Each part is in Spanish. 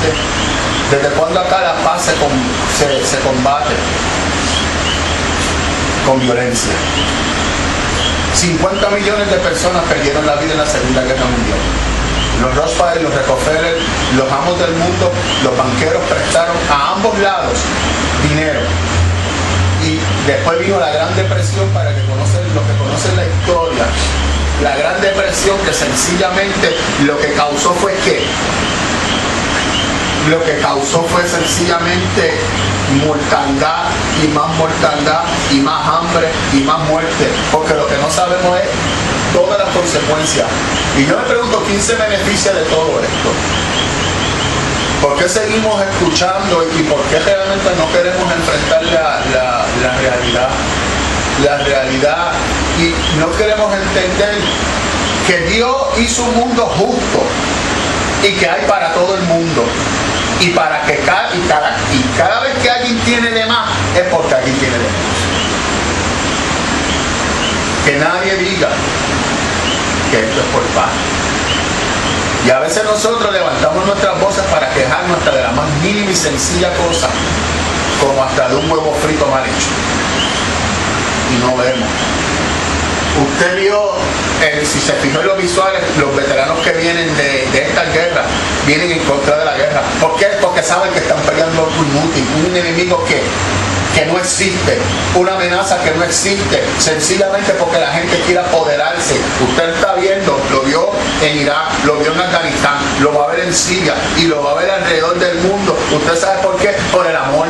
muerte? ¿Desde cuándo acá la paz se combate con violencia? 50 millones de personas perdieron la vida en la Segunda Guerra Mundial. Los Rothschild, los Rockefeller, los amos del mundo, los banqueros prestaron a ambos lados dinero. Y después vino la Gran Depresión, para los que conocen la historia. La Gran Depresión, que sencillamente lo que causó fue ¿qué? Lo que causó fue sencillamente mortandad y más hambre y más muerte, porque lo que no sabemos es todas las consecuencias. Y yo me pregunto, ¿quién se beneficia de todo esto? ¿Por qué seguimos escuchando y por qué realmente no queremos enfrentar la realidad? La realidad, y no queremos entender que Dios hizo un mundo justo y que hay para todo el mundo, y para que cada vez que alguien tiene de más es porque alguien tiene de más. Que nadie diga que esto es por paz. Y a veces nosotros levantamos nuestras voces para quejarnos hasta de la más mínima y sencilla cosa, como hasta de un huevo frito mal hecho, y no vemos. Usted vio, si se fijó en los visuales, los veteranos que vienen de estas guerras vienen en contra de la guerra. ¿Por qué? Porque saben que están peleando algo inútil, un enemigo que no existe, una amenaza que no existe, sencillamente porque la gente quiere apoderarse. Usted está viendo, lo vio en Irak, lo vio en Afganistán, lo va a ver en Siria y lo va a ver alrededor del mundo. ¿Usted sabe por qué? Por el amor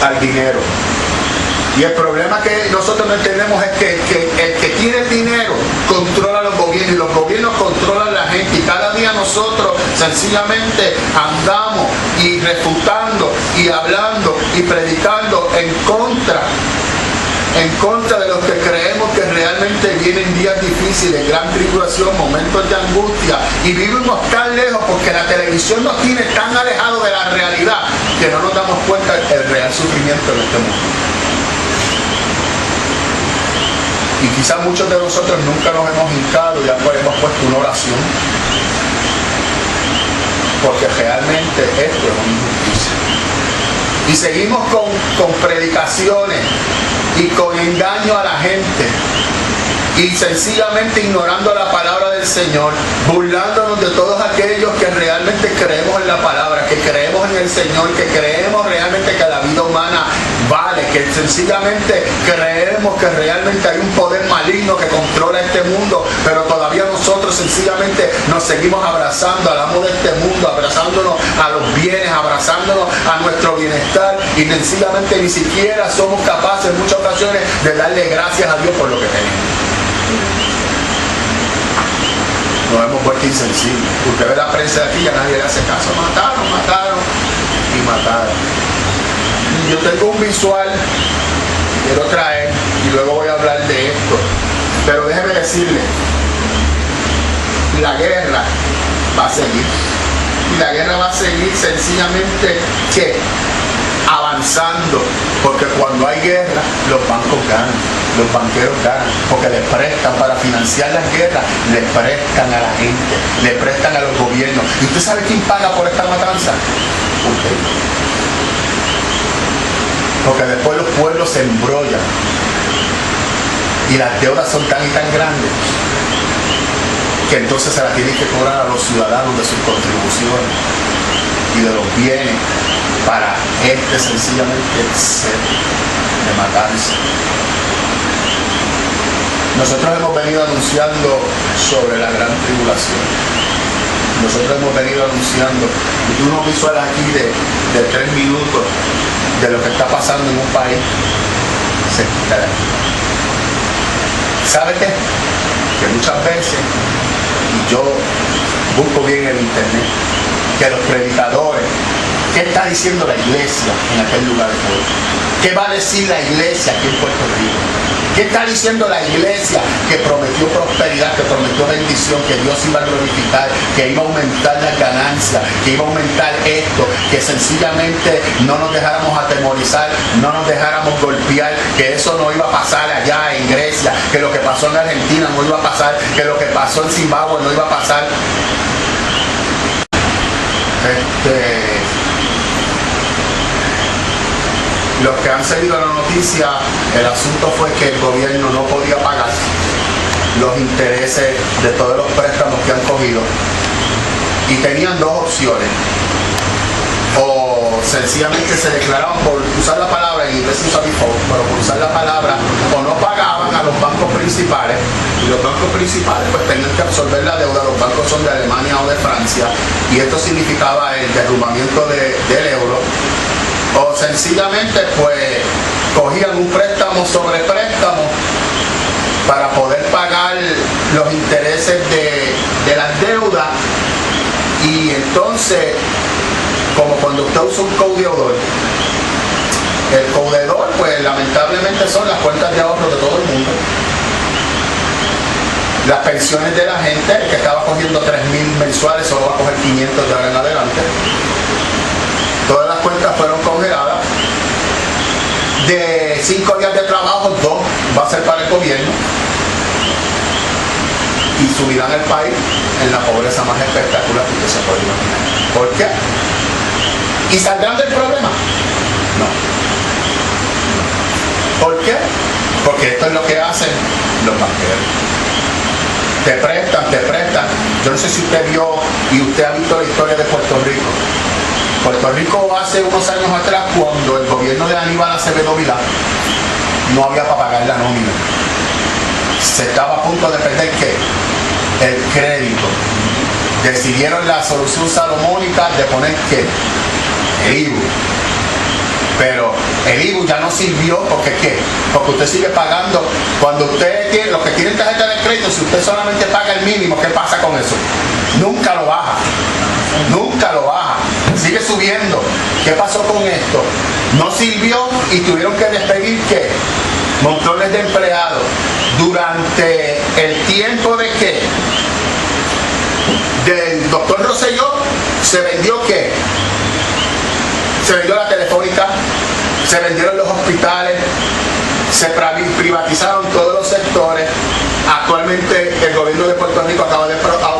al dinero. Y el problema que nosotros no entendemos es que el que tiene el dinero controla los gobiernos, y los gobiernos controlan a la gente, y cada día nosotros sencillamente andamos y refutando y hablando y predicando en contra de los que creemos que realmente vienen días difíciles, gran tribulación, momentos de angustia, y vivimos tan lejos porque la televisión nos tiene tan alejados de la realidad que no nos damos cuenta del real sufrimiento en este mundo. Y quizás muchos de nosotros nunca nos hemos hincado y hemos puesto una oración, porque realmente esto es una injusticia. Y seguimos con predicaciones y con engaño a la gente, y sencillamente ignorando la palabra del Señor, burlándonos de todos aquellos que realmente creemos en la palabra, que creemos en el Señor, que creemos realmente que la vida humana vale, que sencillamente creemos que realmente hay un poder maligno que controla este mundo, pero todavía nosotros sencillamente nos seguimos abrazando al amo de este mundo, abrazándonos a los bienes, abrazándonos a nuestro bienestar, y sencillamente ni siquiera somos capaces en muchas ocasiones de darle gracias a Dios por lo que tenemos. Nos hemos vuelto insensibles. Usted ve la prensa de aquí y a nadie le hace caso. Mataron y mataron. Yo tengo un visual que quiero traer y luego voy a hablar de esto, pero déjeme decirle, la guerra va a seguir, y la guerra va a seguir sencillamente ¿qué? Avanzando, porque cuando hay guerra los bancos ganan, los banqueros ganan, porque les prestan para financiar las guerras, les prestan a la gente, les prestan a los gobiernos. ¿Y usted sabe quién paga por esta matanza? Usted. Porque después los pueblos se embrollan y las deudas son tan y tan grandes que entonces se las tienen que cobrar a los ciudadanos de sus contribuciones y de los bienes para sencillamente ser de matarse. Nosotros hemos venido anunciando sobre la gran tribulación. Nosotros hemos venido anunciando, y unos visuales aquí de 3 minutos de lo que está pasando en un país. ¿Sabe qué? Que muchas veces, y yo busco bien en internet, que los predicadores, ¿qué está diciendo la iglesia en aquel lugar de hoy? ¿Qué va a decir la iglesia aquí en Puerto Rico? ¿Qué está diciendo la iglesia que prometió prosperidad, que prometió bendición, que Dios iba a glorificar, que iba a aumentar las ganancias, que iba a aumentar esto, que sencillamente no nos dejáramos atemorizar, no nos dejáramos golpear, que eso no iba a pasar allá en Grecia, que lo que pasó en Argentina no iba a pasar, que lo que pasó en Zimbabue no iba a pasar? Los que han seguido la noticia, el asunto fue que el gobierno no podía pagar los intereses de todos los préstamos que han cogido y tenían dos opciones: o sencillamente se declaraban, por usar la palabra, en inglés se usa default, pero por usar la palabra, o no pagaban a los bancos principales, y los bancos principales pues tenían que absorber la deuda. Los bancos son de Alemania o de Francia, y esto significaba el derrumbamiento del euro, o sencillamente pues cogían un préstamo sobre préstamo para poder pagar los intereses de las deudas. Y entonces, como cuando usted usa un codeudor, el codeudor pues lamentablemente son las cuentas de ahorro de todo el mundo, las pensiones de la gente. El que estaba cogiendo 3.000 mensuales solo va a coger 500 de ahora en adelante. Todas las cuentas fueron congeladas. De 5 días de trabajo, 2 va a ser para el gobierno, y subirán el país en la pobreza más espectacular que usted se puede imaginar. ¿Por qué? ¿Y saldrán del problema? No. ¿Por qué? Porque esto es lo que hacen los banqueros. Te prestan. Yo no sé si usted vio y usted ha visto la historia de Puerto Rico. Puerto Rico hace unos años atrás, cuando el gobierno de Aníbal Acevedo Vilá no había para pagar la nómina, se estaba a punto de perder ¿qué? El crédito. Decidieron la solución salomónica de poner ¿qué? El IBU. Pero el IBU ya no sirvió porque ¿qué? Porque usted sigue pagando. Cuando usted tiene, los que tienen tarjeta de crédito, si usted solamente paga el mínimo, ¿qué pasa con eso? Nunca lo baja. Sigue subiendo. ¿Qué pasó con esto? No sirvió y tuvieron que despedir ¿qué? Montones de empleados. Durante el tiempo de ¿qué? Del doctor Rosselló, se vendió ¿qué? Se vendió la telefónica, se vendieron los hospitales, se privatizaron todos los sectores. Actualmente el gobierno de Puerto Rico acaba de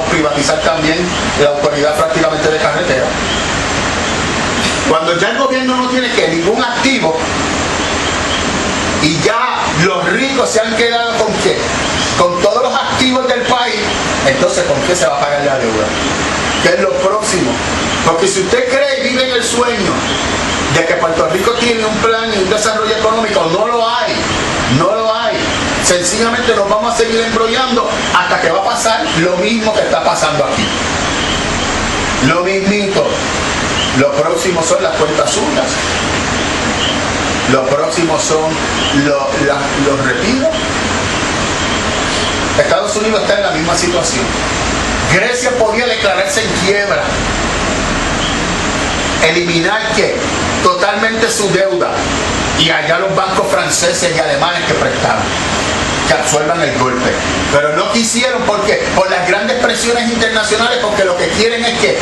privatizar también la autoridad prácticamente de carretera. Cuando ya el gobierno no tiene ¿qué? Ningún activo, y ya los ricos se han quedado ¿con qué? Con todos los activos del país, entonces ¿con qué se va a pagar la deuda? ¿Qué es lo próximo? Porque si usted cree y vive en el sueño de que Puerto Rico tiene un plan y un desarrollo económico, no lo hay. Sencillamente nos vamos a seguir embrollando hasta que va a pasar lo mismo que está pasando aquí. Lo mismito. Lo próximo son las cuentas suyas. Lo próximo son los retiros. Estados Unidos está en la misma situación. Grecia podía declararse en quiebra, eliminar ¿qué? Totalmente su deuda, y allá los bancos franceses y alemanes que prestaron, que absuelvan el golpe. Pero no quisieron, ¿por qué? Por las grandes presiones internacionales, porque lo que quieren es que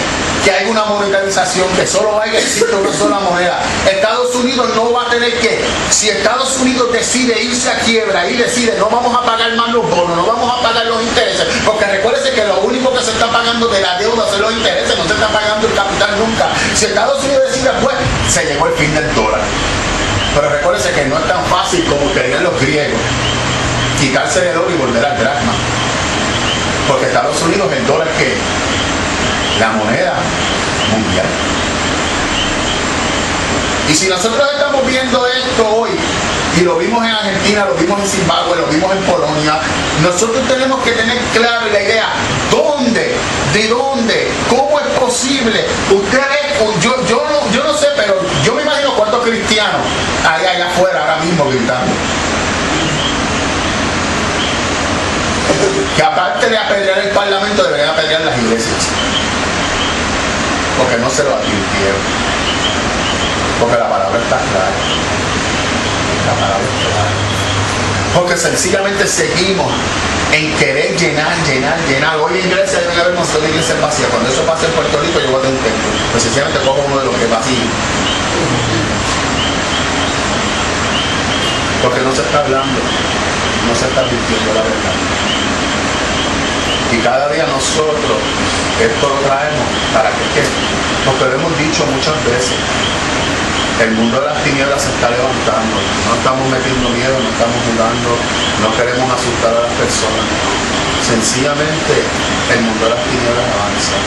haya una monetarización, que solo vaya a existir una sola moneda. Estados Unidos no va a tener que, si Estados Unidos decide irse a quiebra y decide no vamos a pagar más los bonos, no vamos a pagar los intereses, porque recuérdese que lo único que se está pagando de la deuda son los intereses, no se está pagando el capital nunca. Si Estados Unidos decide, pues se llegó el fin del dólar. Pero recuérdese que no es tan fácil como querían los griegos quitarse del oro y volver al dracma, porque Estados Unidos el dólar que la moneda mundial. Y si nosotros estamos viendo esto hoy, y lo vimos en Argentina, lo vimos en Zimbabue, lo vimos en Polonia, nosotros tenemos que tener claro la idea: ¿dónde? ¿De dónde? ¿Cómo es posible? Ustedes, yo no sé, pero yo me imagino cuántos cristianos hay allá afuera ahora mismo gritando, que aparte de apedrear el parlamento deberían apedrear las iglesias, porque no se lo advirtieron, porque la palabra está clara, porque sencillamente seguimos en querer llenar. Hoy en Grecia deben haber un montón de iglesias vacías. Cuando eso pase en Puerto Rico, yo voy a tener un templo, pues sencillamente cojo uno de los que es vacío, porque no se está hablando, no se está advirtiendo la verdad. Y cada día nosotros esto lo traemos para que ¿qué? Porque lo hemos dicho muchas veces, el mundo de las tinieblas se está levantando, no estamos metiendo miedo, no estamos jugando, no queremos asustar a las personas, sencillamente el mundo de las tinieblas avanza.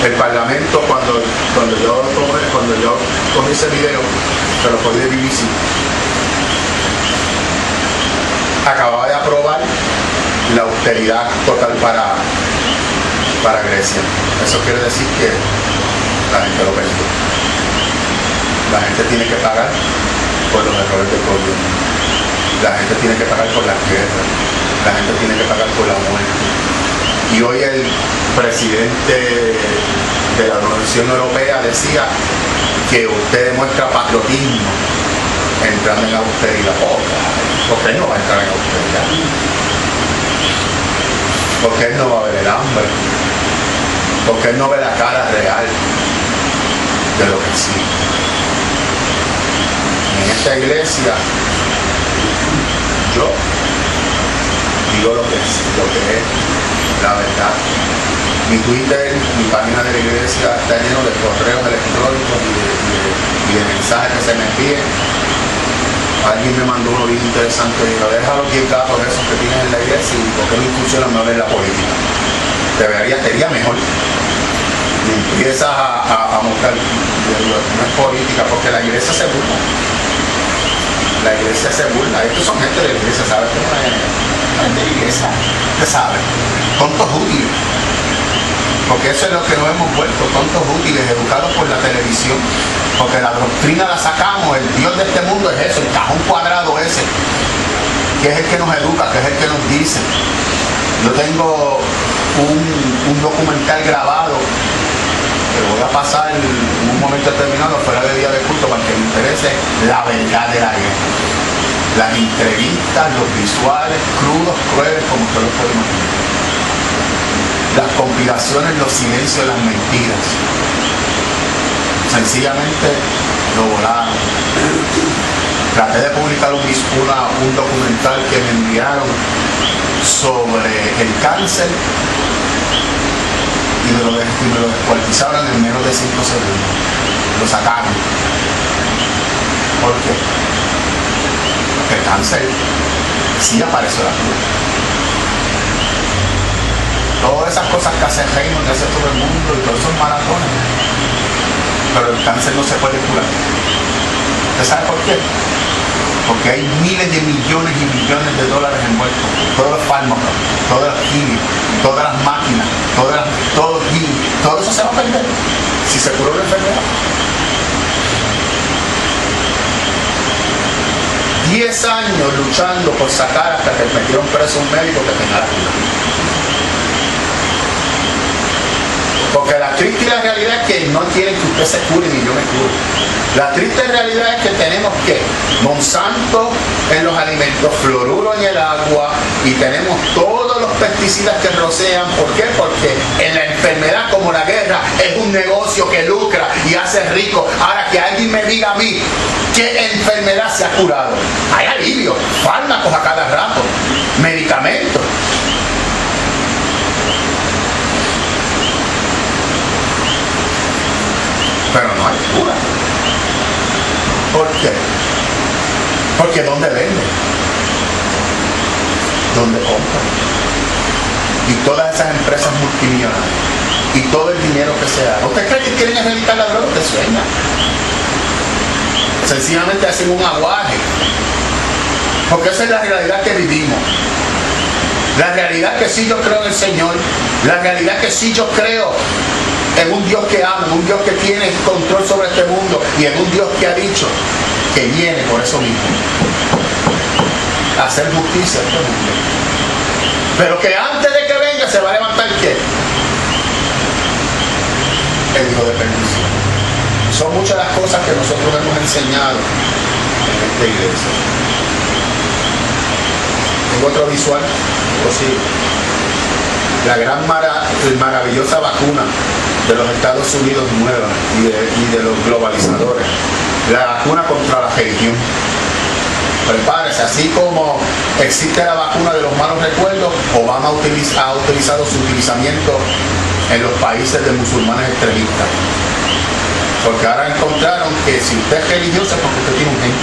El Parlamento, cuando yo cogí ese video, se lo cogí de BBC, acababa de aprobar la austeridad total para Grecia. Eso quiere decir que la gente lo perdió. La gente tiene que pagar por los errores del gobierno. La gente tiene que pagar por las guerras. La gente tiene que pagar por la muerte. Y hoy el presidente de la Unión Europea decía que usted demuestra patriotismo entrando en austeridad. Porque él no va a entrar en austeridad. Porque él no va a ver el hambre. Porque él no ve la cara real de lo que existe. En esta iglesia yo digo lo que es la verdad. Mi Twitter, mi página de la iglesia está lleno de correos electrónicos y de mensajes que se me envíen. Alguien me mandó uno bien interesante y dijo, déjalo bien gatos esos que tienes en la iglesia y por qué no incursionas más en la política. Sería mejor. Y empiezas a mostrar, no es política, porque la iglesia se burla. La iglesia se burla. Estos son gente de la iglesia, ¿sabes? Gente de la iglesia, usted sabe. Tontos útiles. Porque eso es lo que nos hemos vuelto, tontos útiles, educados por la televisión. Porque la doctrina la sacamos, el Dios de este mundo es eso, el cajón cuadrado ese, que es el que nos educa, que es el que nos dice. Yo tengo un documental grabado que voy a pasar en un momento determinado fuera de día de culto para que me interese la verdad de la guerra. Las entrevistas, los visuales, crudos, crueles, como usted lo puede imaginar. Las conspiraciones, los silencios, las mentiras. Sencillamente lo volaron. Traté de publicar un documental que me enviaron sobre el cáncer y me lo descuartizaron en menos de 5 segundos. Lo sacaron. ¿Por qué? Porque el cáncer sí apareció la cura. Todas esas cosas que hace Reino, que hace todo el mundo y todos esos maratones, pero el cáncer no se puede curar. ¿Usted sabe por qué? Porque hay miles de millones y millones de dólares envueltos, todos los fármacos, todos los químicos, todas las máquinas, todo eso se va a perder si se cura una enfermedad. 10 años luchando por sacar hasta que metieron preso un médico que tenga la cura. Porque la triste realidad es que no quieren que usted se cure ni yo me cure. La triste realidad es que tenemos que Monsanto en los alimentos, fluoruro en el agua y tenemos todos los pesticidas que rocean. ¿Por qué? Porque en la enfermedad como la guerra es un negocio que lucra y hace rico. Ahora que alguien me diga a mí qué enfermedad se ha curado. Hay alivio, fármacos a cada rato, medicamentos. Pero no hay cura. ¿Por qué? Porque ¿dónde venden? ¿Dónde compran? Y todas esas empresas multimillonarias y todo el dinero que se da. ¿Usted cree que quieren erradicar la droga? Usted sueña. Sencillamente hacen un aguaje. Porque esa es la realidad que vivimos. La realidad que sí yo creo en el Señor. La realidad que sí yo creo en un Dios que ama, en un Dios que tiene control sobre este mundo y en un Dios que ha dicho que viene por eso mismo a hacer justicia a este mundo. Pero que antes de que venga se va a levantar ¿qué? El hijo de perdición. Son muchas las cosas que nosotros hemos enseñado en esta iglesia. Tengo otro visual, posible. La gran maravillosa vacuna de los Estados Unidos nueva y de los globalizadores, la vacuna contra la religión. Prepárese, así como existe la vacuna de los malos recuerdos, Obama ha utilizado su utilizamiento en los países de musulmanes extremistas. Porque ahora encontraron que si usted es religioso es porque usted tiene un gen.